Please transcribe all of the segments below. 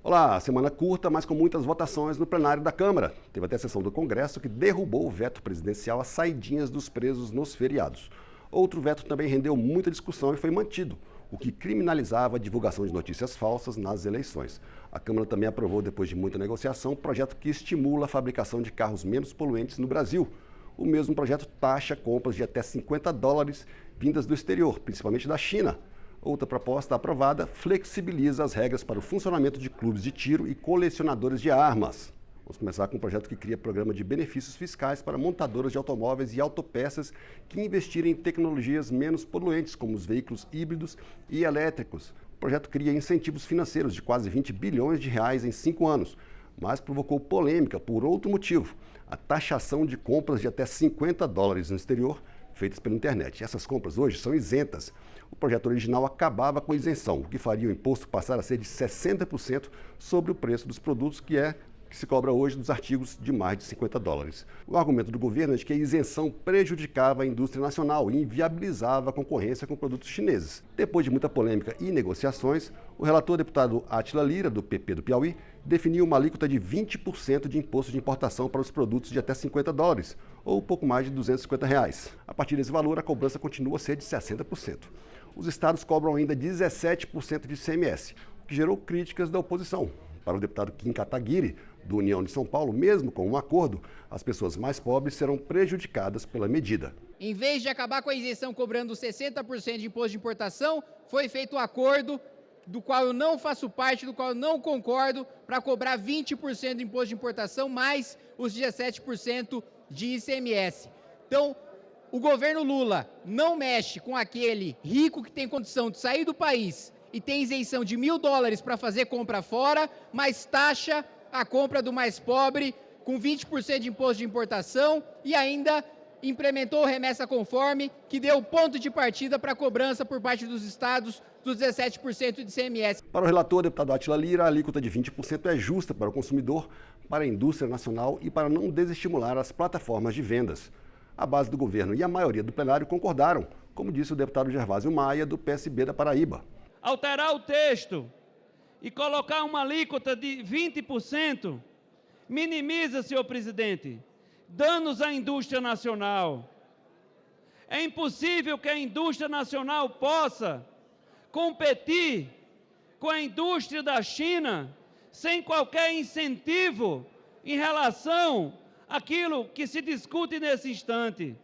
Olá, semana curta, mas com muitas votações no plenário da Câmara. Teve até a sessão do Congresso que derrubou o veto presidencial às saidinhas dos presos nos feriados. Outro veto também rendeu muita discussão e foi mantido, o que criminalizava a divulgação de notícias falsas nas eleições. A Câmara também aprovou, depois de muita negociação, um projeto que estimula a fabricação de carros menos poluentes no Brasil. O mesmo projeto taxa compras de até $50 vindas do exterior, principalmente da China. Outra proposta aprovada flexibiliza as regras para o funcionamento de clubes de tiro e colecionadores de armas. Vamos começar com um projeto que cria programa de benefícios fiscais para montadoras de automóveis e autopeças que investirem em tecnologias menos poluentes, como os veículos híbridos e elétricos. O projeto cria incentivos financeiros de quase R$20 bilhões em 5 anos, mas provocou polêmica por outro motivo: a taxação de compras de até $50 no exterior feitas pela internet. Essas compras hoje são isentas. O projeto original acabava com a isenção, o que faria o imposto passar a ser de 60% sobre o preço dos produtos, que se cobra hoje dos artigos de mais de $50. O argumento do governo é de que a isenção prejudicava a indústria nacional e inviabilizava a concorrência com produtos chineses. Depois de muita polêmica e negociações, o relator deputado Átila Lira, do PP do Piauí, definiu uma alíquota de 20% de imposto de importação para os produtos de até $50, ou pouco mais de R$250. A partir desse valor, a cobrança continua a ser de 60%. Os estados cobram ainda 17% de ICMS, o que gerou críticas da oposição. Para o deputado Kim Kataguiri, do União de São Paulo, mesmo com um acordo, as pessoas mais pobres serão prejudicadas pela medida. Em vez de acabar com a isenção cobrando 60% de imposto de importação, foi feito um acordo do qual eu não faço parte, do qual eu não concordo, para cobrar 20% de imposto de importação mais os 17% de ICMS. Então, o governo Lula não mexe com aquele rico que tem condição de sair do país e tem isenção de $1.000 para fazer compra fora, mas taxa a compra do mais pobre com 20% de imposto de importação e ainda implementou remessa conforme, que deu ponto de partida para a cobrança por parte dos estados dos 17% de ICMS. Para o relator, deputado Átila Lira, a alíquota de 20% é justa para o consumidor, para a indústria nacional e para não desestimular as plataformas de vendas. A base do governo e a maioria do plenário concordaram, como disse o deputado Gervásio Maia, do PSB da Paraíba. Alterar o texto e colocar uma alíquota de 20% minimiza, senhor presidente, danos à indústria nacional. É impossível que a indústria nacional possa competir com a indústria da China sem qualquer incentivo em relação àquilo que se discute nesse instante.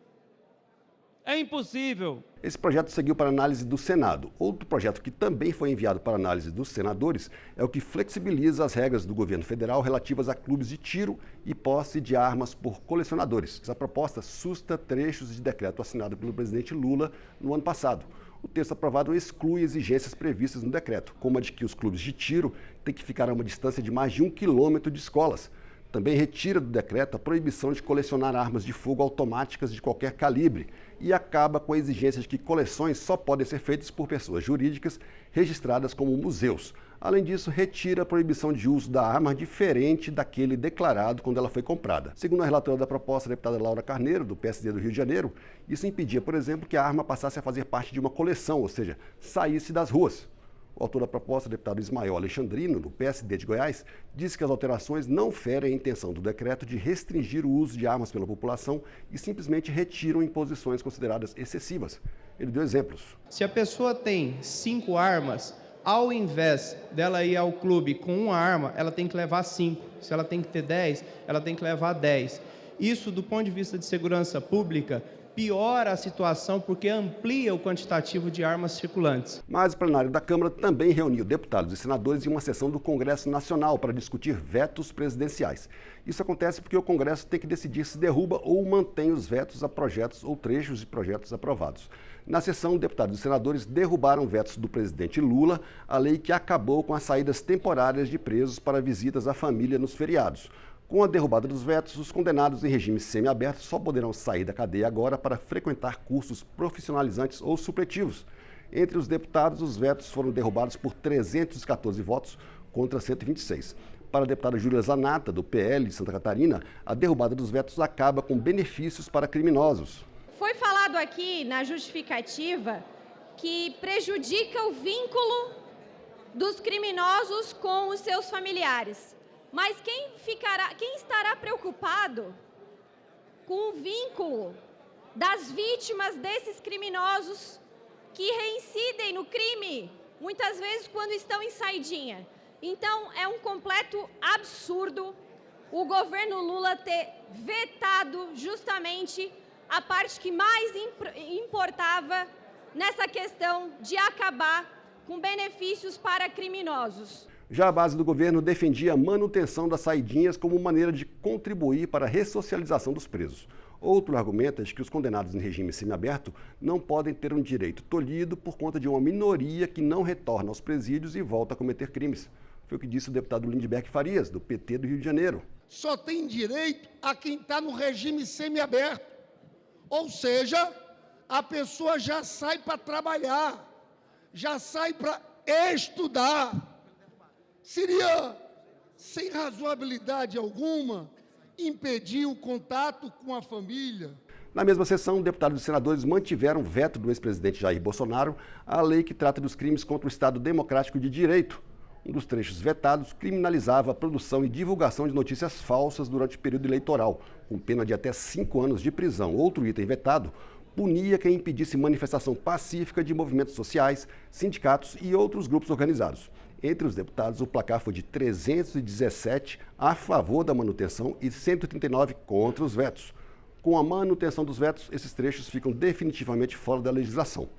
É impossível. Esse projeto seguiu para análise do Senado. Outro projeto que também foi enviado para análise dos senadores é o que flexibiliza as regras do governo federal relativas a clubes de tiro e posse de armas por colecionadores. Essa proposta susta trechos de decreto assinado pelo presidente Lula no ano passado. O texto aprovado exclui exigências previstas no decreto, como a de que os clubes de tiro têm que ficar a uma distância de mais de 1 quilômetro de escolas. Também retira do decreto a proibição de colecionar armas de fogo automáticas de qualquer calibre e acaba com a exigência de que coleções só podem ser feitas por pessoas jurídicas registradas como museus. Além disso, retira a proibição de uso da arma diferente daquele declarado quando ela foi comprada. Segundo a relatora da proposta, a deputada Laura Carneiro, do PSD do Rio de Janeiro, isso impedia, por exemplo, que a arma passasse a fazer parte de uma coleção, ou seja, saísse das ruas. O autor da proposta, o deputado Ismael Alexandrino, do PSD de Goiás, disse que as alterações não ferem a intenção do decreto de restringir o uso de armas pela população e simplesmente retiram imposições consideradas excessivas. Ele deu exemplos. Se a pessoa tem 5 armas, ao invés dela ir ao clube com uma arma, ela tem que levar 5. Se ela tem que ter 10, ela tem que levar 10. Isso, do ponto de vista de segurança pública, piora a situação porque amplia o quantitativo de armas circulantes. Mas o plenário da Câmara também reuniu deputados e senadores em uma sessão do Congresso Nacional para discutir vetos presidenciais. Isso acontece porque o Congresso tem que decidir se derruba ou mantém os vetos a projetos ou trechos de projetos aprovados. Na sessão, deputados e senadores derrubaram vetos do presidente Lula, a lei que acabou com as saídas temporárias de presos para visitas à família nos feriados. Com a derrubada dos vetos, os condenados em regime semiaberto só poderão sair da cadeia agora para frequentar cursos profissionalizantes ou supletivos. Entre os deputados, os vetos foram derrubados por 314 votos contra 126. Para a deputada Júlia Zanata, do PL de Santa Catarina, a derrubada dos vetos acaba com benefícios para criminosos. Foi falado aqui na justificativa que prejudica o vínculo dos criminosos com os seus familiares. Mas quem estará preocupado com o vínculo das vítimas desses criminosos que reincidem no crime, muitas vezes quando estão em saidinha? Então, é um completo absurdo o governo Lula ter vetado justamente a parte que mais importava nessa questão de acabar com benefícios para criminosos. Já a base do governo defendia a manutenção das saidinhas como maneira de contribuir para a ressocialização dos presos. Outro argumento é de que os condenados em regime semiaberto não podem ter um direito tolhido por conta de uma minoria que não retorna aos presídios e volta a cometer crimes. Foi o que disse o deputado Lindbergh Farias, do PT do Rio de Janeiro. Só tem direito a quem está no regime semiaberto. Ou seja, a pessoa já sai para trabalhar, já sai para estudar. Seria, sem razoabilidade alguma, impedir o contato com a família. Na mesma sessão, deputados e senadores mantiveram veto do ex-presidente Jair Bolsonaro à lei que trata dos crimes contra o Estado Democrático de Direito. Um dos trechos vetados criminalizava a produção e divulgação de notícias falsas durante o período eleitoral, com pena de até 5 anos de prisão. Outro item vetado punia quem impedisse manifestação pacífica de movimentos sociais, sindicatos e outros grupos organizados. Entre os deputados, o placar foi de 317 a favor da manutenção e 139 contra os vetos. Com a manutenção dos vetos, esses trechos ficam definitivamente fora da legislação.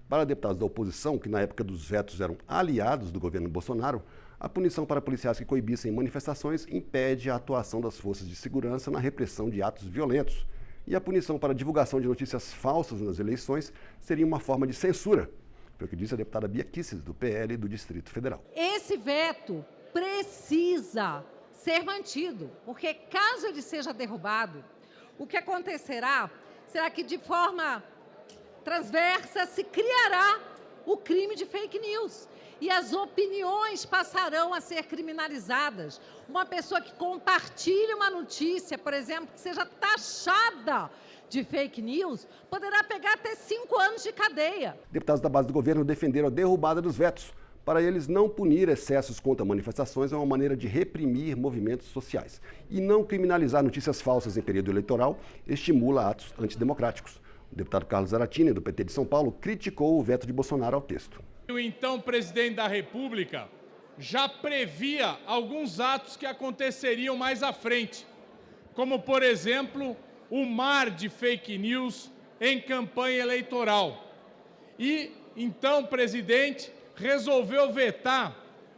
Para deputados da oposição, que na época dos vetos eram aliados do governo Bolsonaro, a punição para policiais que coibissem manifestações impede a atuação das forças de segurança na repressão de atos violentos. E a punição para a divulgação de notícias falsas nas eleições seria uma forma de censura. Foi o que disse a deputada Bia Kicis, do PL do Distrito Federal. Esse veto precisa ser mantido, porque caso ele seja derrubado, o que acontecerá será que de forma transversa se criará o crime de fake news e as opiniões passarão a ser criminalizadas. Uma pessoa que compartilhe uma notícia, por exemplo, que seja taxada de fake news, poderá pegar até 5 anos de cadeia. Deputados da base do governo defenderam a derrubada dos vetos. Para eles, não punir excessos contra manifestações é uma maneira de reprimir movimentos sociais. E não criminalizar notícias falsas em período eleitoral estimula atos antidemocráticos. O deputado Carlos Zaratini, do PT de São Paulo, criticou o veto de Bolsonaro ao texto. O então presidente da República já previa alguns atos que aconteceriam mais à frente, como, por exemplo, o mar de fake news em campanha eleitoral. E, então, o presidente resolveu vetar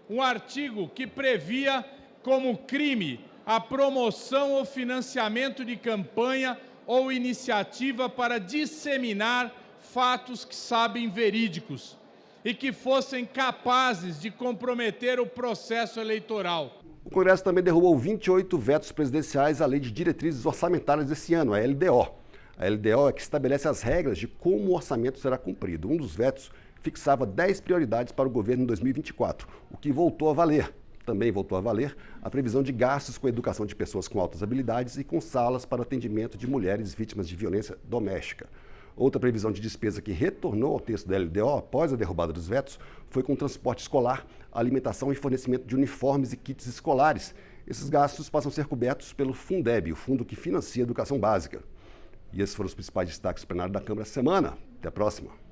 um artigo que previa como crime a promoção ou financiamento de campanha ou iniciativa para disseminar fatos que sabem verídicos e que fossem capazes de comprometer o processo eleitoral. O Congresso também derrubou 28 vetos presidenciais à Lei de Diretrizes Orçamentárias desse ano, a LDO. A LDO é que estabelece as regras de como o orçamento será cumprido. Um dos vetos fixava 10 prioridades para o governo em 2024, o que voltou a valer. Também voltou a valer a previsão de gastos com a educação de pessoas com altas habilidades e com salas para atendimento de mulheres vítimas de violência doméstica. Outra previsão de despesa que retornou ao texto da LDO após a derrubada dos vetos foi com transporte escolar, alimentação e fornecimento de uniformes e kits escolares. Esses gastos passam a ser cobertos pelo Fundeb, o fundo que financia a educação básica. E esses foram os principais destaques do plenário da Câmara essa semana. Até a próxima.